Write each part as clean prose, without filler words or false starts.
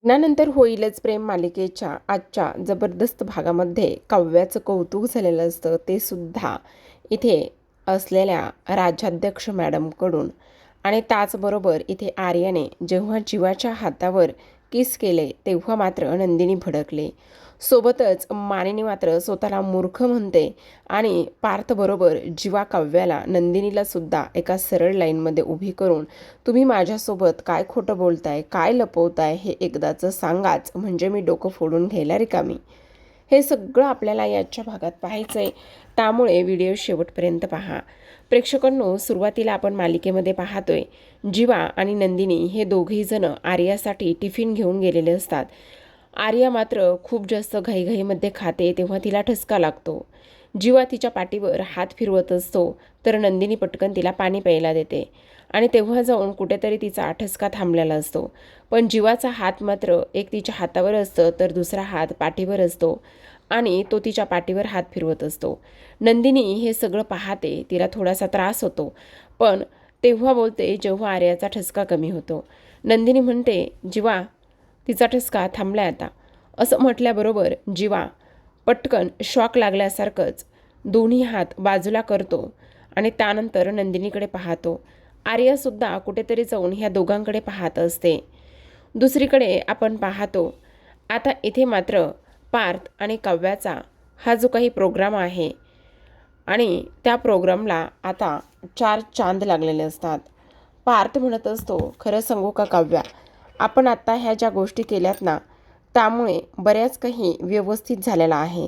लग्नानंतर होईलच प्रेम मालिकेच्या आजच्या जबरदस्त भागामध्ये काव्याचं कौतुक झालेलं असतं, ते सुद्धा इथे असलेल्या राज्याध्यक्ष मॅडमकडून. आणि त्याचबरोबर इथे आर्याने जेव्हा जीवाच्या हातावर किस केले तेव्हा मात्र नंदिनी भडकले. सोबतच मानिनी मात्र स्वतःला मूर्ख म्हणते आणि पार्थबरोबर जीवा काव्याला नंदिनीला सुद्धा एका सरळ लाईनमध्ये उभी करून, तुम्ही माझ्यासोबत काय खोटं बोलताय, काय लपवताय हे एकदाचं सांगाच, म्हणजे मी डोकं फोडून घ्यायला रिकामी. हे सगळं आपल्याला याच्या भागात पाहायचं आहे, त्यामुळे व्हिडिओ शेवटपर्यंत पहा. प्रेक्षकांनो, सुरुवातीला आपण मालिकेमध्ये पाहतोय जीवा आणि नंदिनी हे दोघेही जण आर्यासाठी टिफिन घेऊन गेलेले असतात. आर्या मात्र खूप जास्त घाईघाईमध्ये खाते तेव्हा तिला ठसका लागतो. जीवा तिच्या पाठीवर हात फिरवत असतो तर नंदिनी पटकन तिला पाणी प्यायला देते आणि तेव्हा जाऊन कुठेतरी तिचा ठसका थांबलेला असतो. पण जीवाचा हात मात्र एक तिच्या हातावर असतं तर दुसरा हात पाठीवर असतो आणि तो तिच्या पाठीवर हात फिरवत असतो. नंदिनी हे सगळं पाहते, तिला थोडासा त्रास होतो, पण तेव्हा बोलते जेव्हा आर्याचा ठसका कमी होतो. नंदिनी म्हणते, जीवा तिचा ठसका थांबलाय आता. असं म्हटल्याबरोबर जीवा पटकन शॉक लागल्यासारखंच दोन्ही हात बाजूला करतो आणि त्यानंतर नंदिनीकडे पाहतो. आर्यासुद्धा कुठेतरी जाऊन ह्या दोघांकडे पाहत असते. दुसरीकडे आपण पाहतो आता इथे मात्र पार्थ आणि काव्याचा हा जो काही प्रोग्राम आहे आणि त्या प्रोग्रामला आता 4 चांद लागलेले असतात. पार्थ म्हणत असतो, खरं सांगू का काव्या, आपण आत्ता ह्या ज्या गोष्टी केल्यात ना, त्यामुळे बऱ्याच काही व्यवस्थित झालेला आहे.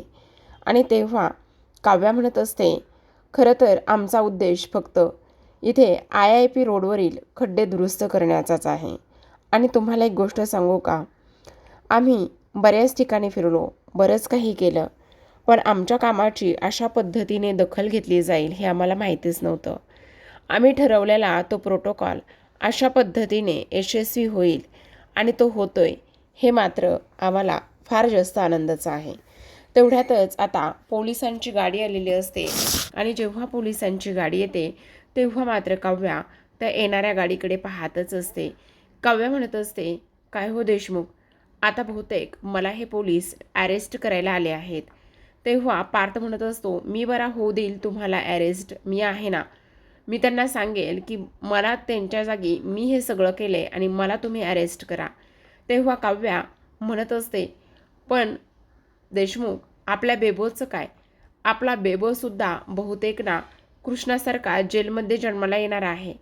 आणि तेव्हा काव्या म्हणत असते, खरं तर आमचा उद्देश फक्त इथे IIP रोडवरील खड्डे दुरुस्त करण्याचाच आहे. आणि तुम्हाला एक गोष्ट सांगू का, आम्ही बऱ्याच ठिकाणी फिरलो, बरंच काही केलं, पण आमच्या कामाची अशा पद्धतीने दखल घेतली जाईल हे आम्हाला माहितीच नव्हतं. आम्ही ठरवलेला तो प्रोटोकॉल अशा पद्धतीने यशस्वी होईल आणि तो होतोय हे मात्र आम्हाला फार जास्त आनंदाचं आहे. तेवढ्यातच आता पोलिसांची गाडी आलेली असते आणि जेव्हा पोलिसांची गाडी येते तेव्हा मात्र काव्या त्या येणाऱ्या गाडीकडे पाहतच असते. काव्या म्हणत असते, काय हो देशमुख, आता बहुतेक मला हे पोलीस अरेस्ट करायला आले आहेत. तेव्हा पार्थ म्हणत असतो, मी बरा होऊ देईल तुम्हाला अरेस्ट, मी आहे ना. मी त्यांना सांगेल की मला त्यांच्या जागी मी हे सगळं केले आणि मला तुम्ही अरेस्ट करा. तेव्हा काव्या म्हणत असते, पण देशमुख, आपल्या बेबोचं काय? आपला बेबोसुद्धा बहुतेक ना कृष्णासारखा जेलमध्ये जन्माला येणार आहे.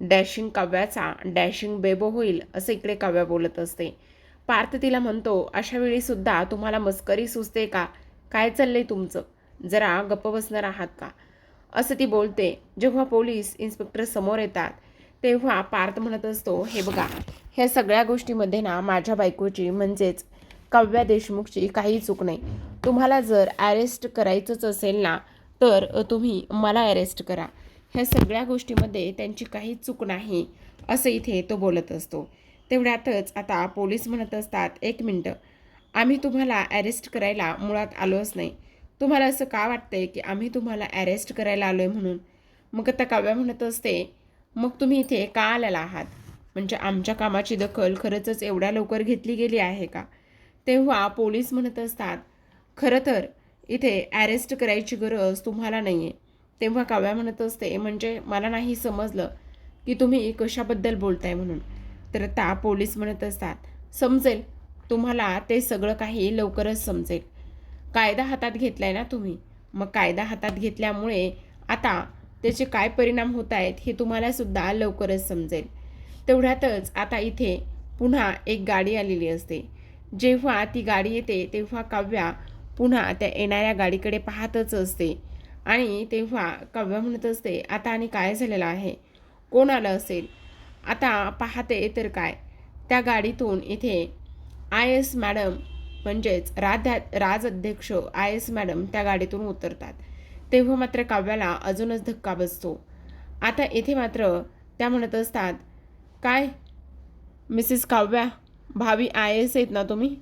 डॅशिंग काव्याचा डॅशिंग बेबो होईल असं इकडे काव्या बोलत असते. पार्थ तिला म्हणतो, अशा वेळीसुद्धा तुम्हाला मस्करी सुचते का? काय चाललंय तुमचं? जरा गप्प बसणार आहात का? असं ती बोलते. जेव्हा पोलीस इन्स्पेक्टर समोर येतात तेव्हा पार्थ म्हणत असतो, हे बघा, ह्या सगळ्या गोष्टीमध्ये ना माझ्या बायकोची म्हणजेच काव्या देशमुखची काही चूक नाही. तुम्हाला जर अरेस्ट करायचंच असेल ना तर तुम्ही मला अरेस्ट करा. ह्या सगळ्या गोष्टीमध्ये त्यांची काही चूक नाही असं इथे तो बोलत असतो. तेवढ्यातच आता पोलीस म्हणत असतात, एक मिनटं, आम्ही तुम्हाला अरेस्ट करायला मुळात आलोच नाही. तुम्हाला असं का वाटतंय की आम्ही तुम्हाला अरेस्ट करायला आलो आहे म्हणून? मग आता काव्या म्हणत असते, मग तुम्ही इथे का आलेला आहात? म्हणजे आमच्या कामाची दखल खरंच एवढ्या लवकर घेतली गेली आहे का? तेव्हा पोलीस म्हणत असतात, खरं तर इथे अरेस्ट करायची गरज तुम्हाला नाही आहे. तेव्हा काव्या म्हणत असते, म्हणजे मला नाही समजलं की तुम्ही कशाबद्दल बोलताय म्हणून. तर आता पोलीस म्हणत असतात, समजेल तुम्हाला, ते सगळं काही लवकरच समजेल. कायदा हातात घेतलाय ना तुम्ही, मग कायदा हातात घेतल्यामुळे आता त्याचे काय परिणाम होत आहेत हे तुम्हाला सुद्धा लवकरच समजेल. तेवढ्यातच आता इथे पुन्हा एक गाडी आलेली असते. जेव्हा ती गाडी येते तेव्हा काव्या पुन्हा त्या येणाऱ्या गाडीकडे पाहतच असते आणि तेव्हा काव्या म्हणत असते, आता आणि काय झालेलं आहे? कोण आलं असेल? आता पाहते तर काय, त्या गाडीतून इथे IAS मॅडम म्हणजेच राजाध्यक्ष IAS मॅडम त्या गाडीतून उतरतात. तेव्हा मात्र काव्याला अजूनच धक्का बसतो. आता इथे मात्र त्या म्हणत असतात, काय मिसेस काव्या, भावी IAS आहेत ना तुम्ही?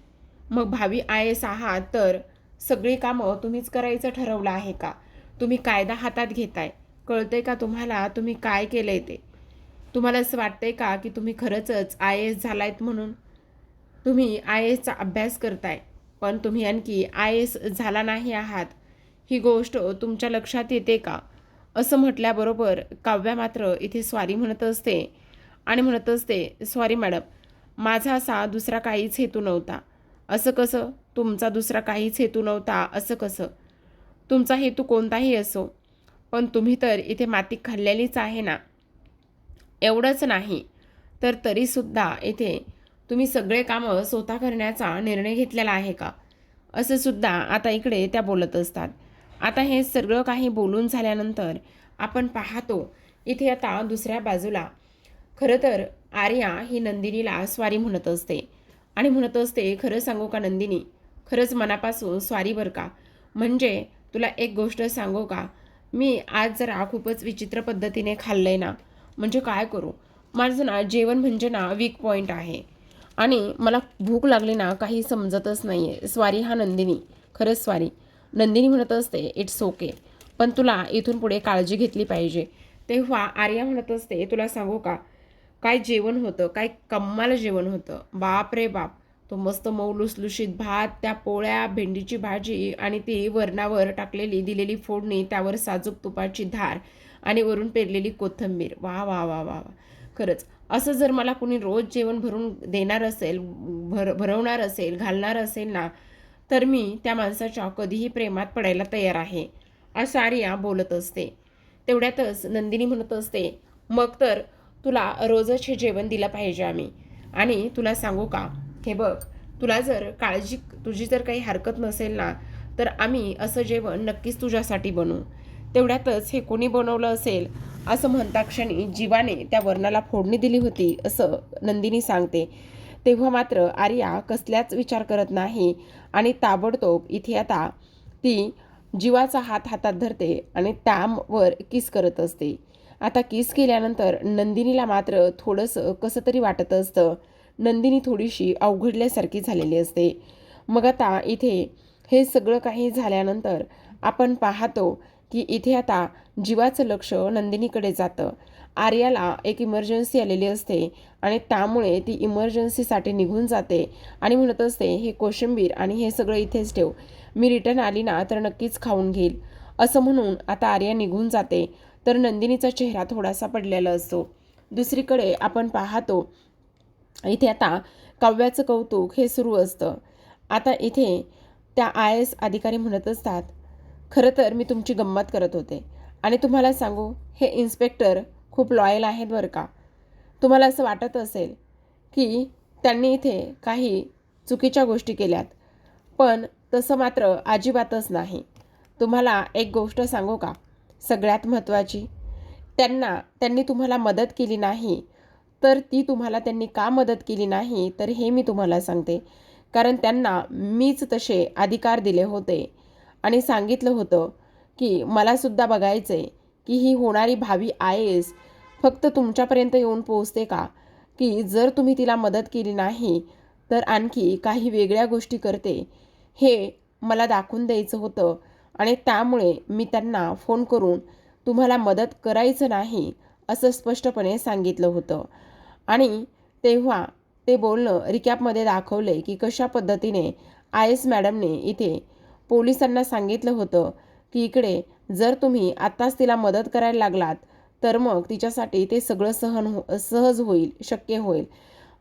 मग भावी IAS आहात तर सगळी कामं तुम्हीच करायचं ठरवलं आहे का? तुम्ही कायदा हातात घेताय, कळतंय का तुम्हाला तुम्ही काय केलंय ते? तुम्हाला असं वाटतंय का की तुम्ही खरंच IAS झालायत म्हणून? तुम्ही आय एसचा अभ्यास करताय, पण तुम्ही आणखी आय एस झाला नाही आहात, ही गोष्ट तुमच्या लक्षात येते का? असं म्हटल्याबरोबर काव्या मात्र इथे सॉरी म्हणत असते आणि म्हणत असते, सॉरी मॅडम, माझा असा दुसरा काहीच हेतू नव्हता. असं कसं? तुमचा दुसरा काहीच हेतू नव्हता असं कसं? तुमचा हेतू कोणताही असो, पण तुम्ही तर इथे माती खाल्लेलीच आहे ना. एवढंच नाही तर तरीसुद्धा इथे तुम्ही सगळे कामं स्वतः करण्याचा निर्णय घेतलेला आहे का? असं सुद्धा आता इकडे त्या बोलत असतात. आता हे सगळं काही बोलून झाल्यानंतर आपण पाहतो इथे आता दुसऱ्या बाजूला खरं तर आर्या ही नंदिनीला स्वारी म्हणत असते आणि म्हणत असते, खरं सांगू का नंदिनी, खरंच मनापासून स्वारी बरं का. म्हणजे तुला एक गोष्ट सांगू का, मी आज जरा खूपच विचित्र पद्धतीने खाल्लंय ना, म्हणजे काय करू, माझं ना जेवण म्हणजे ना वीक पॉईंट आहे आणि मला भूक लागली ना काही समजतच नाही आहे. स्वारी हा नंदिनी, खरंच स्वारी. नंदिनी म्हणत असते, इट्स ओके, पण तुला इथून पुढे काळजी घेतली पाहिजे. तेव्हा आर्या म्हणत असते, तुला सांगू का, काय जेवण होतं, काय कम्माल जेवण होतं, बाप रे बाप. तो मस्त मऊ लुसलुशीत भात, त्या पोळ्या, भेंडीची भाजी आणि ती वरणावर टाकलेली दिलेली फोडणी, त्यावर साजूक तुपाची धार आणि वरून पेरलेली कोथिंबीर, वा वा वा वा वा. खरंच असं जर मला कुणी रोज जेवण भरून देणार असेल, भरवणार असेल, घालणार असेल ना, तर मी त्या माणसाच्या कधीही प्रेमात पडायला तयार आहे, असं आर्या बोलत असते. तेवढ्यातच नंदिनी म्हणत असते, मग तर तुला रोजच हे जेवण दिलं पाहिजे आम्ही. आणि तुला सांगू का, हे बघ, तुला जर तुझी जर काही हरकत नसेल ना, तर आम्ही असं जेवण नक्कीच तुझ्यासाठी बनवू. तेवढ्यातच हे कोणी बनवलं असेल असं म्हणता क्षणी जीवाने त्या वर्णाला फोडणी दिली होती असं नंदिनी सांगते. तेव्हा मात्र आर्या कसल्याच विचार करत नाही आणि ताबडतोब इथे आता ती जीवाचा हात हातात धरते आणि त्यावर किस करत असते. आता किस केल्यानंतर नंदिनीला मात्र थोडंसं कसं तरी वाटत असतं. नंदिनी थोडीशी अवघडल्यासारखी झालेली असते. मग आता इथे हे सगळं काही झाल्यानंतर आपण पाहतो की इथे आता जीवाचं लक्ष नंदिनीकडे जातं. आर्याला एक इमर्जन्सी आलेली असते आणि त्यामुळे ती इमर्जन्सीसाठी निघून जाते आणि म्हणत असते, हे कोशिंबीर आणि हे सगळं इथेच ठेव, मी रिटर्न आली ना तर नक्कीच खाऊन घेईल. असं म्हणून आता आर्या निघून जाते. तर नंदिनीचा चेहरा थोडासा पडलेला असतो. दुसरीकडे आपण पाहतो इथे आता काव्याचं कौतुक हे सुरू असतं. आता इथे त्या आय एस अधिकारी म्हणत असतात, खरं तर मी तुमची गंमत करत होते आणि तुम्हाला सांगू, हे इन्स्पेक्टर खूप लॉयल आहेत बरं का. तुम्हाला असं वाटत असेल की त्यांनी इथे काही चुकीच्या गोष्टी केल्यात, पण तसं मात्र अजिबातच नाही. तुम्हाला एक गोष्ट सांगू का, सगळ्यात महत्त्वाची, त्यांनी तुम्हाला मदत केली नाही, तर ती तुम्हाला त्यांनी का मदत केली नाही तर हे मी तुम्हाला सांगते. कारण त्यांना मीच तसे अधिकार दिले होते आणि सांगितलं होतं की मलासुद्धा बघायचं आहे की ही होणारी भावी आय एस फक्त तुमच्यापर्यंत येऊन पोहोचते का, की जर तुम्ही तिला मदत केली नाही तर आणखी काही वेगळ्या गोष्टी करते, हे मला दाखवून द्यायचं होतं. आणि त्यामुळे मी त्यांना फोन करून तुम्हाला मदत करायचं नाही असं स्पष्टपणे सांगितलं होतं. आणि तेव्हा ते बोलणं रिकॅपमध्ये दाखवले की कशा पद्धतीने आय एस मॅडमने इथे पोलिसांना सांगितलं होतं की इकडे जर तुम्ही आत्ताच तिला मदत करायला लागलात तर मग तिच्यासाठी ते सगळं सहज होईल, शक्य होईल.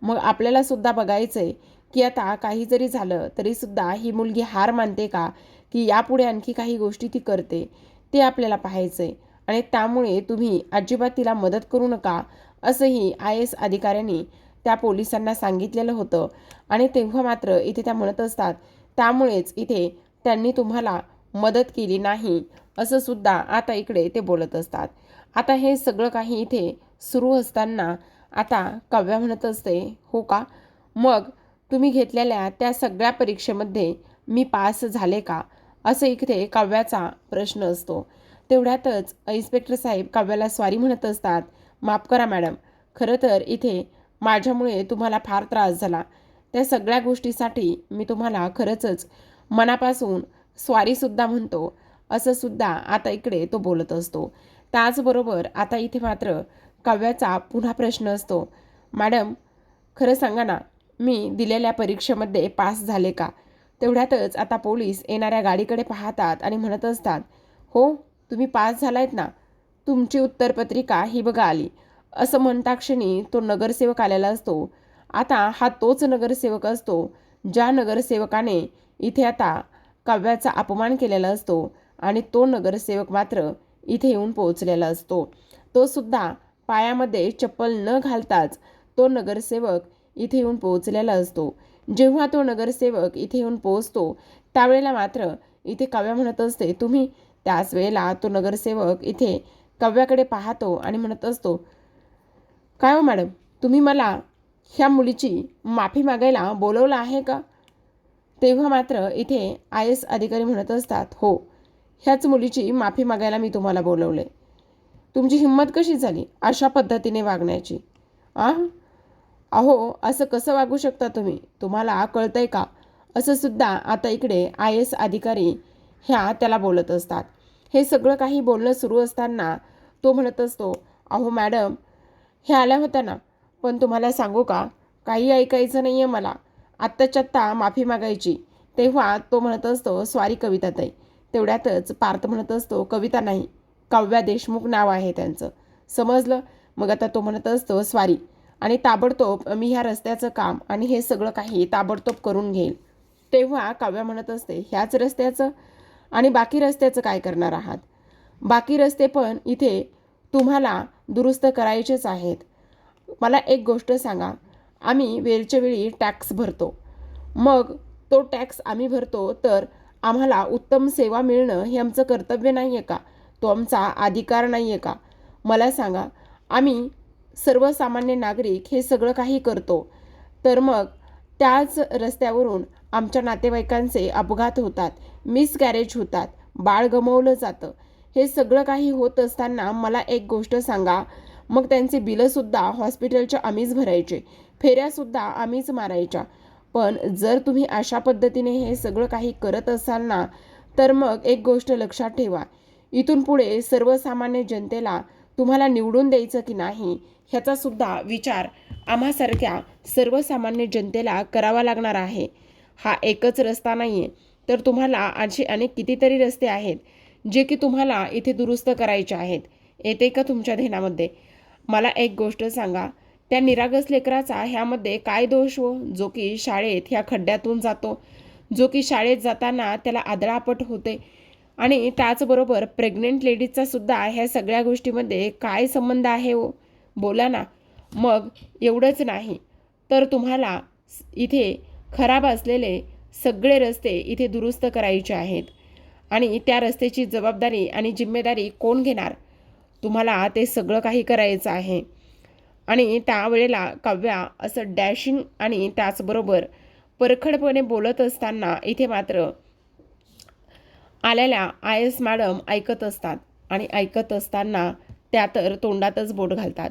मग आपल्याला सुद्धा बघायचं आहे की आता काही जरी झालं तरीसुद्धा ही मुलगी हार मानते का, की यापुढे आणखी काही गोष्टी ती करते, ते आपल्याला पाहायचं आहे. आणि त्यामुळे तुम्ही अजिबात तिला मदत करू नका असंही आय एस अधिकाऱ्यांनी त्या पोलिसांना सांगितलेलं होतं. आणि तेव्हा मात्र इथे त्या म्हणत असतात, त्यामुळेच इथे त्यांनी तुम्हाला मदत केली नाही असं सुद्धा आता इकडे ते बोलत असतात. आता हे सगळं काही इथे सुरू असताना आता काव्या म्हणत असते, हो का, मग तुम्ही घेतलेल्या त्या सगळ्या परीक्षेमध्ये मी पास झाले का, असं इथे काव्याचा प्रश्न असतो. तेवढ्यातच इन्स्पेक्टर साहेब काव्याला सॉरी म्हणत असतात, माफ करा मॅडम, खरं तर इथे माझ्यामुळे तुम्हाला फार त्रास झाला, त्या सगळ्या गोष्टीसाठी मी तुम्हाला खरंच मनापासून स्वारीसुद्धा म्हणतो, असं सुद्धा आता इकडे तो बोलत असतो. त्याचबरोबर आता इथे मात्र काव्याचा पुन्हा प्रश्न असतो, मॅडम खरं सांगा ना, मी दिलेल्या परीक्षेमध्ये पास झाले का? तेवढ्यातच आता पोलीस येणाऱ्या गाडीकडे पाहतात आणि म्हणत असतात, हो तुम्ही पास झालायत ना, तुमची उत्तरपत्रिका ही बघा आली. असं म्हणता क्षणी तो नगरसेवक आलेला असतो. आता हा तोच नगरसेवक असतो ज्या नगरसेवकाने इथे आता काव्याचा अपमान केलेला असतो आणि तो नगरसेवक मात्र इथे येऊन पोहोचलेला असतो. तो सुद्धा पायामध्ये चप्पल न घालताच तो नगरसेवक इथे येऊन पोहोचलेला असतो. जेव्हा तो नगरसेवक इथे येऊन पोहोचतो त्यावेळेला मात्र इथे काव्या म्हणत असते तुम्ही. त्याच वेळेला तो नगरसेवक इथे काव्याकडे पाहतो आणि म्हणत असतो, काय हो मॅडम, तुम्ही मला ह्या मुलीची माफी मागायला बोलवलं आहे का? तेव्हा मात्र इथे IAS अधिकारी म्हणत असतात, हो ह्याच मुलीची माफी मागायला मी तुम्हाला बोलवले. तुमची हिंमत कशी झाली अशा पद्धतीने वागण्याची? अहो असं कसं वागू शकता तुम्ही? तुम्हाला कळतंय का? असं सुद्धा आता इकडे IAS अधिकारी ह्या त्याला बोलत असतात. हे सगळं काही बोलणं सुरू असताना तो म्हणत असतो, अहो मॅडम हे आल्या होत्या ना, पण तुम्हाला सांगू का, काही ऐकायचं नाही आहे मला, आत्ताच्या आत्ता माफी मागायची. तेव्हा तो म्हणत असतो, सॉरी कविताताई. तेवढ्यातच पार्थ म्हणत असतो, कविता नाही, काव्या देशमुख नाव आहे त्यांचं, समजलं? मग आता तो म्हणत असतो सॉरी, आणि ताबडतोब मी ह्या रस्त्याचं काम आणि हे सगळं काही ताबडतोब करून घेईल. तेव्हा काव्या म्हणत असते, ह्याच रस्त्याचं आणि बाकी रस्त्याचं काय करणार आहात? बाकी रस्ते पण इथे तुम्हाला दुरुस्त करायचेच आहेत. मला एक गोष्ट सांगा, आम्ही वेळच्या वेळी टॅक्स भरतो, मग तो टॅक्स आम्ही भरतो तर आम्हाला उत्तम सेवा मिळणं हे आमचं कर्तव्य नाही आहे का? तो आमचा अधिकार नाही आहे का? मला सांगा, आम्ही सर्वसामान्य नागरिक हे सगळं काही करतो, तर मग त्याच रस्त्यावरून आमच्या नातेवाईकांचे अपघात होतात, मिसकॅरेज होतात, बाळ गमावलं जातं. हे सगळं काही होत असताना मला एक गोष्ट सांगा, मग त्यांचे बिलंसुद्धा हॉस्पिटलच्या आम्हीच भरायचे, फेऱ्यासुद्धा आम्हीच मारायच्या. पण जर तुम्ही अशा पद्धतीने हे सगळं काही करत असाल ना, तर मग एक गोष्ट लक्षात ठेवा, इथून पुढे सर्वसामान्य जनतेला तुम्हाला निवडून द्यायचं की नाही ह्याचा सुद्धा विचार आम्हासारख्या सर्वसामान्य जनतेला करावा लागणार आहे. हा एकच रस्ता नाही आहे, तर तुम्हाला असे अनेक कितीतरी रस्ते आहेत जे की तुम्हाला इथे दुरुस्त करायचे आहेत. येते का तुमच्या ध्यानामध्ये? मला एक गोष्ट सांगा, त्या निरागस लेकराचा ह्यामध्ये काय दोष हो, जो की शाळेत ह्या खड्ड्यातून जातो, जो की शाळेत जाताना त्याला आदळापट होते, आणि त्याचबरोबर प्रेग्नेंट लेडीजचा सुद्धा ह्या सगळ्या गोष्टीमध्ये काय संबंध आहे हो? बोला ना. मग एवढंच नाही तर तुम्हाला इथे खराब असलेले सगळे रस्ते इथे दुरुस्त करायचे आहेत, आणि त्या रस्त्याची जबाबदारी आणि जिम्मेदारी कोण घेणार? तुम्हाला ते सगळं काही करायचं आहे. आणि त्यावेळेला काव्या असं डॅशिंग आणि त्याचबरोबर परखडपणे बोलत असताना इथे मात्र आलेल्या IAS मॅडम ऐकत असतात, आणि ऐकत असताना त्या तर तोंडातच बोट घालतात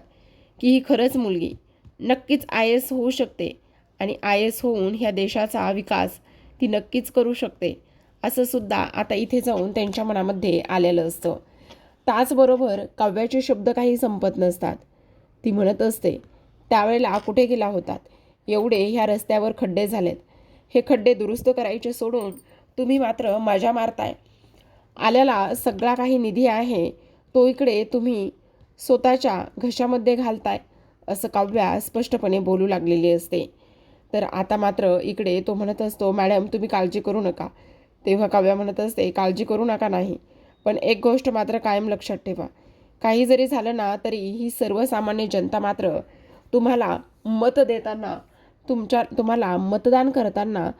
की ही खरंच मुलगी नक्कीच IAS होऊ शकते, आणि IAS होऊन ह्या देशाचा विकास ती नक्कीच करू शकते, असं सुद्धा आता इथे जाऊन त्यांच्या मनामध्ये आलेलं असतं. त्याचबरोबर काव्याचे शब्द काही संपत नसतात. ती म्हणत असते, त्यावेळेला कुठे गेला होतात? एवढे ह्या रस्त्यावर खड्डे झालेत, हे खड्डे दुरुस्त करायचे सोडून तुम्ही मात्र मजा मारताय. आल्याला सगळा काही निधी आहे तो इकडे तुम्ही स्वतःच्या घशामध्ये घालताय, असं काव्या स्पष्टपणे बोलू लागलेली असते. तर आता मात्र इकडे तो म्हणत असतो, मॅडम तुम्ही काळजी करू नका. तेव्हा काव्या म्हणत असते, काळजी करू नका नाही, पण एक गोष्ट मात्र कायम लक्षात ठेवा, काही जरी झालं ना तरी ही सर्वसामान्य जनता मात्र तुम्हाला मत देताना, तुम्हाला मतदान करताना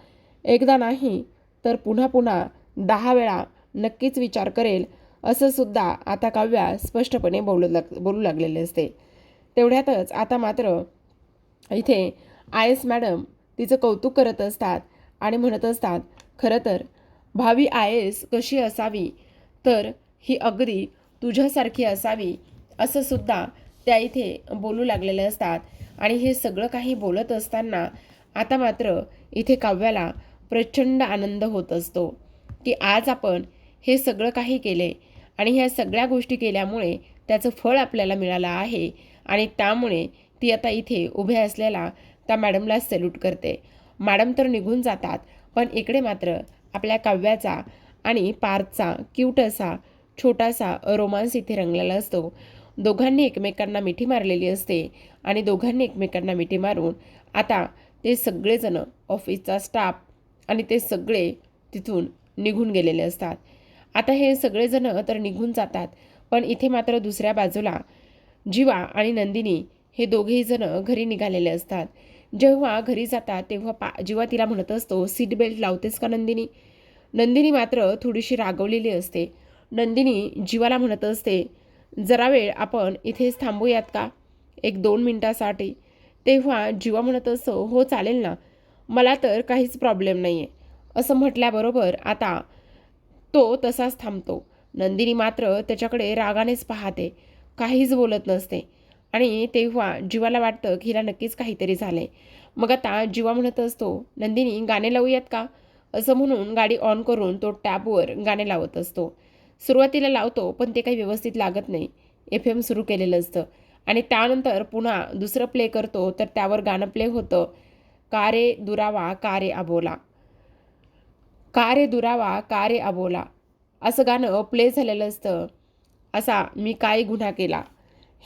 एकदा नाही तर पुन्हा पुन्हा 10 वेळा नक्कीच विचार करेल, असं सुद्धा आता काव्या स्पष्टपणे बोलू लागलेले असते. तेवढ्यातच आता मात्र इथे IAS मॅडम तिचं कौतुक करत असतात आणि म्हणत असतात, खरं तर भावी IAS कशी असावी, तर ही अगदी तुझ्यासारखी असावी, असं सुद्धा त्या इथे बोलू लागलेले असतात. आणि हे सगळं काही बोलत असताना आता मात्र इथे काव्याला प्रचंड आनंद होत असतो की आज आपण हे सगळं काही केले, आणि ह्या सगळ्या गोष्टी केल्यामुळे त्याचं फळ आपल्याला मिळालं आहे, आणि त्यामुळे ती आता इथे उभ्या असलेला त्या मॅडमला सॅल्यूट करते. मॅडम तर निघून जातात, पण इकडे मात्र आपल्या काव्याचा आणि पार्थचा क्यूट असा छोटासा रोमांस इथे रंगलेला असतो. दोघांनी एकमेकांना मिठी मारलेली असते आणि दोघांनी एकमेकांना मिठी मारून आता ते सगळेजण ऑफिसचा स्टाफ आणि ते सगळे तिथून निघून गेलेले असतात. आता हे सगळेजण तर निघून जातात, पण इथे मात्र दुसऱ्या बाजूला जीवा आणि नंदिनी हे दोघेही जण घरी निघालेले असतात. जेव्हा घरी जातात तेव्हा जीवा तिला म्हणत असतो, सीट बेल्ट लावतेस का नंदिनी? नंदिनी मात्र थोडीशी रागवलेली असते. नंदिनी जीवाला म्हणत असते, जरा वेळ आपण इथेच थांबूयात का, 1-2 मिनिटासाठी? तेव्हा जीवा म्हणत असतो, हो चालेल ना, मला तर काहीच प्रॉब्लेम नाही आहे. असं म्हटल्याबरोबर आता तो तसाच थांबतो. नंदिनी मात्र त्याच्याकडे रागानेच पाहते, काहीच बोलत नसते. आणि तेव्हा जीवाला वाटतं की हिला नक्कीच काहीतरी झालंय. मग आता जीवा म्हणत असतो, नंदिनी गाणे लावूयात का? असं म्हणून गाडी ऑन करून तो टॅबवर गाणे लावत असतो. सुरुवातीला लावतो, पण ते काही व्यवस्थित लागत नाही. FM सुरू केलेलं असतं आणि त्यानंतर पुन्हा दुसरं प्ले करतो, तर त्यावर गाणं प्ले होतं, का रे दुरावा का रे अबोला, का रे दुरावा का रे अबोला, असं गाणं प्ले झालेलं असतं. असा मी काय गुन्हा केला.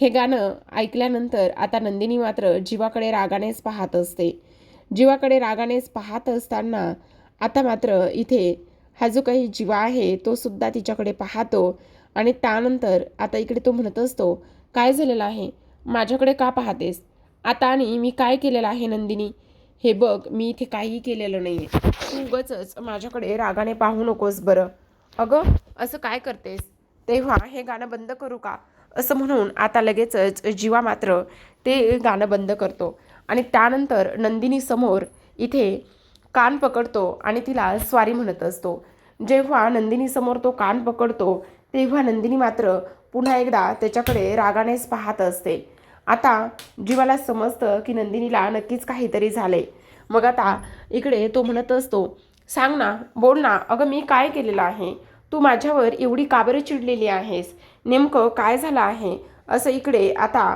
हे गाणं ऐकल्यानंतर आता नंदिनी मात्र जीवाकडे रागानेच पाहत असते. जीवाकडे रागानेच पाहत असताना आता मात्र इथे हा जो काही जीवा आहे तो सुद्धा तिच्याकडे पाहतो आणि त्यानंतर आता इकडे तो म्हणत असतो, काय झालेलं आहे, माझ्याकडे का पाहतेस आता, आणि मी काय केलेलं आहे नंदिनी? हे बघ, मी इथे काहीही केलेलं नाही आहे, तू उगाचच माझ्याकडे रागाने पाहू नकोस बरं. अगं असं काय करतेस? तेव्हा हे गाणं बंद करू का? असं म्हणून आता लगेचच जीवा मात्र ते गाणं बंद करतो आणि त्यानंतर नंदिनी समोर इथे कान पकडतो आणि तिला स्वारी म्हणत असतो. जेव्हा नंदिनी समोर तो कान पकडतो तेव्हा नंदिनी मात्र पुन्हा एकदा त्याच्याकडे रागानेच पाहत असते. आता जीवाला समजतं की नंदिनीला नक्कीच काहीतरी झाले. मग आता इकडे तो म्हणत असतो, सांग ना, बोल ना, अगं मी काय केलेलं आहे, तू माझ्यावर एवढी का बरं चिडलेली आहेस, नेमकं काय झालं आहे, असं इकडे आता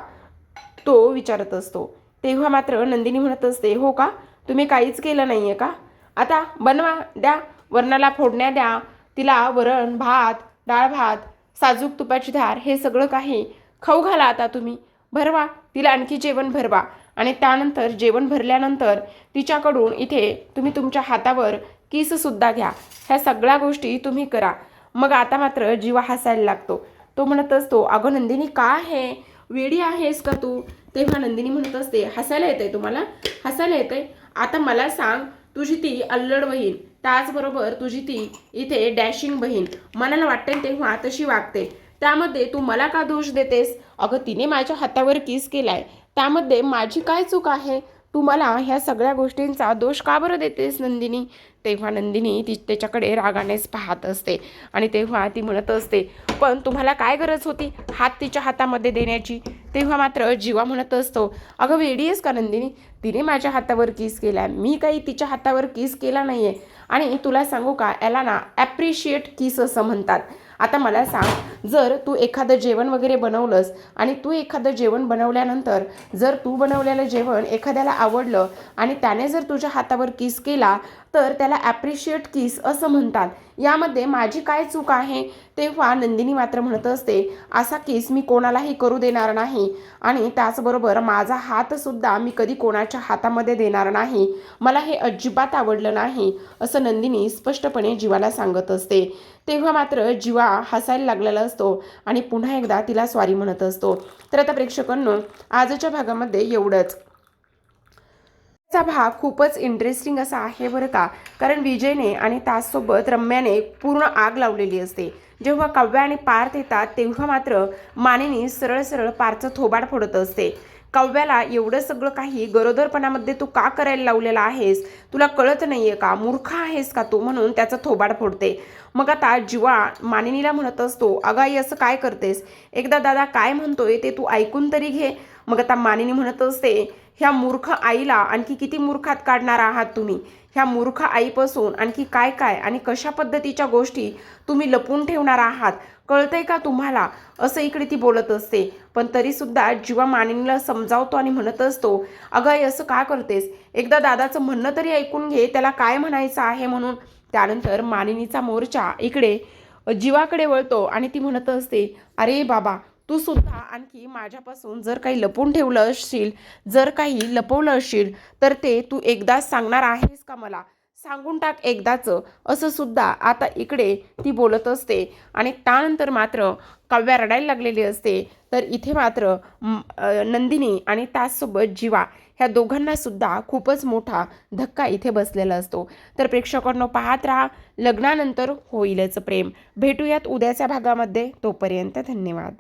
तो विचारत असतो. तेव्हा मात्र नंदिनी म्हणत असते, हो का, तुम्ही काहीच केलं नाही आहे का? आता बनवा, द्या, वरणाला फोडण्या द्या, तिला वरण भात, डाळ भात, साजूक तुपाची धार, हे सगळं काही खाऊ घाला. आता तुम्ही भरवा, तिला आणखी जेवण भरवा आणि त्यानंतर जेवण भरल्यानंतर तिच्याकडून इथे तुम्ही तुमच्या हातावर किससुद्धा घ्या. ह्या सगळ्या गोष्टी तुम्ही करा. मग आता मात्र जीवा हसायला लागतो. तो म्हणत असतो, अगं नंदिनी काय आहे, वेडी आहेस का तू? तेव्हा नंदिनी म्हणत असते, हसायला येतंय तुम्हाला, हसायला येतंय? आता मला सांग, तुझी ती अल्लड बहीण, त्याचबरोबर तुझी ती इथे डॅशिंग बहीण मनाला वाटते तेव्हा तशी वागते, त्यामध्ये तू मला का दोष देतेस? अगं तिने माझ्या हातावर किस केलाय, त्यामध्ये माझी काय चूक आहे? तू मला ह्या सगळ्या गोष्टींचा दोष का बरं देतेस नंदिनी? तेव्हा नंदिनी ती त्याच्याकडे रागानेच पाहत असते आणि तेव्हा ती म्हणत असते, पण तुम्हाला काय गरज होती हात तिच्या हातामध्ये देण्याची? तेव्हा मात्र जीवा म्हणत असतो, अगं वेडी आहेस का नंदिनी, तिने माझ्या हातावर किस केला, मी काही तिच्या हातावर किस केला नाही आहे. आणि तुला सांगू का, याला ना ॲप्रिशिएट किस असं म्हणतात. आता मला सांग, जर तू एखादं जेवण वगैरे बनवलंस आणि तू एखादं जेवण बनवल्यानंतर जर तू बनवलेलं जेवण एखाद्याला आवडलं आणि त्याने जर तुझ्या हातावर किस केला तर त्याला ॲप्रिशिएट किस असं म्हणतात. यामध्ये माझी काय चूक आहे? तेव्हा नंदिनी मात्र म्हणत असते, असा किस मी कोणालाही करू देणार नाही आणि त्याचबरोबर माझा हातसुद्धा मी कधी कोणाच्या हातामध्ये देणार नाही, मला हे अजिबात आवडलं नाही, असं नंदिनी स्पष्टपणे जीवाला सांगत असते. तेव्हा मात्र जीवा हसायला लागलेला असतो आणि पुन्हा एकदा तिला स्वारी म्हणत असतो. तर आता प्रेक्षकांनो, आजच्या भागामध्ये एवढंच. चा भाग खूपच इंटरेस्टिंग असा आहे बरं का, कारण विजयने आणि त्याचसोबत रम्याने पूर्ण आग लावलेली असते. जेव्हा काव्या आणि पार्थ येतात तेव्हा मात्र मानिनी सरळ सरळ पार्थचं थोबाड फोडत असते. काव्याला एवढं सगळं काही गरोदरपणामध्ये तू का करायला लावलेलं आहेस, तुला कळत नाहीये का, मूर्ख आहेस का तू, म्हणून त्याचं थोबाड फोडते. मग आता जीवा मानिनीला म्हणत असतो, अगं आई असं काय करतेस, एकदा दादा काय म्हणतोय ते तू ऐकून तरी घे. मग आता मानिनी म्हणत असते, ह्या मूर्ख आईला आणखी किती मूर्खात काढणार आहात तुम्ही, ह्या मूर्ख आईपासून आणखी काय काय आणि कशा पद्धतीच्या गोष्टी तुम्ही लपून ठेवणार आहात, कळतंय का तुम्हाला, असं इकडे ती बोलत असते. पण तरीसुद्धा जीवा मानिनीला समजावतो आणि म्हणत असतो, अगं आई असं का करतेस, एकदा दादाचं म्हणणं तरी ऐकून घे, त्याला काय म्हणायचं आहे म्हणून. त्यानंतर मानिनीचा मोर्चा इकडे जीवाकडे वळतो आणि ती म्हणत असते, अरे बाबा, तू सुद्धा आणखी माझ्यापासून जर काही लपवून ठेवलं असशील, जर काही लपवलं असशील, तर ते तू एकदाच सांगणार आहेस का मला, सांगून टाक एकदाचं, असं सुद्धा आता इकडे ती बोलत असते. आणि त्यानंतर मात्र काव्या रडायला लागलेली असते. तर इथे मात्र नंदिनी आणि त्याचसोबत जीवा ह्या दोघांना सुद्धा खूपच मोठा धक्का इथे बसलेला असतो. तर प्रेक्षकांनो, पाहत राहा लग्नानंतर होईलच प्रेम. भेटूयात उद्याच्या भागामध्ये. तोपर्यंत धन्यवाद.